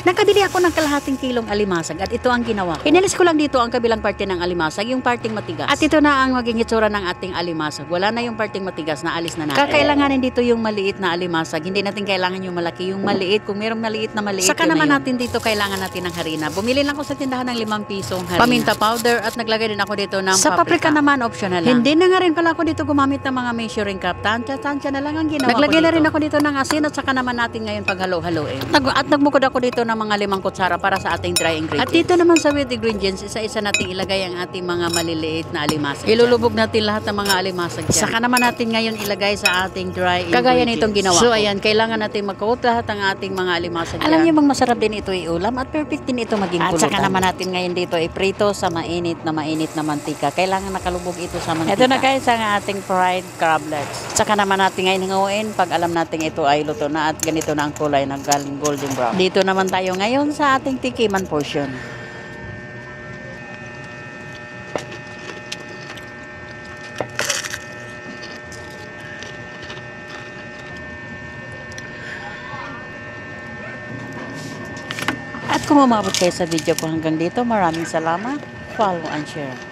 Nakabili ako ng kalahating kilong alimasag at ito ang ginawa ko. Inalis ko lang dito ang kabilang parte ng alimasag, yung parting matigas. At ito na ang maging itsura ng ating alimasag. Wala na yung parting matigas na alis na natin. Kakailanganin dito yung maliit na alimasag. Hindi natin kailangan yung malaki, yung maliit. Kung mayroong maliit na maliit, saka naman natin dito kailangan natin ng harina. Bumili lang ako sa tindahan ng 5 pisong harina. Paminta powder at naglagay din ako dito ng sa paprika naman optional lang. Hindi na nga rin pala ako dito gumamit ng mga measuring cup. Tansya na lang ang ginawa ko dito. Naglagay na rin ako dito ng asin at saka naman natin ngayon paghalo-haloin. At nagbukod ako dito ng mga 5 kutsara para sa ating dry ingredients. At dito naman sa wet ingredients, isa-isa nating ilagay ang ating mga maliliit na alimasag. Ilulubog natin lahat ng mga alimasag dyan. Saka naman natin ngayon ilagay sa ating dry ingredients. Kagaya nitong ginawa ko. So ayan, kailangan natin mag-coat lahat ng ating mga alimasag dyan. Alam niyo bang masarap din ito iulam at perfect din ito maging pulutan. At saka naman natin ngayon dito iprito sa mainit na mantika. Kailangan nakalubog ito sa mantika. Ito na guys ang ating fried crablets. Saka naman natin ngayon hinguin pag alam natin ito ay luto na at ganito na ang kulay ng galing golden brown. Dito naman tayo ngayon sa ating tikiman portion. At kung umabot kayo sa video ko hanggang dito, maraming salamat. Follow and share.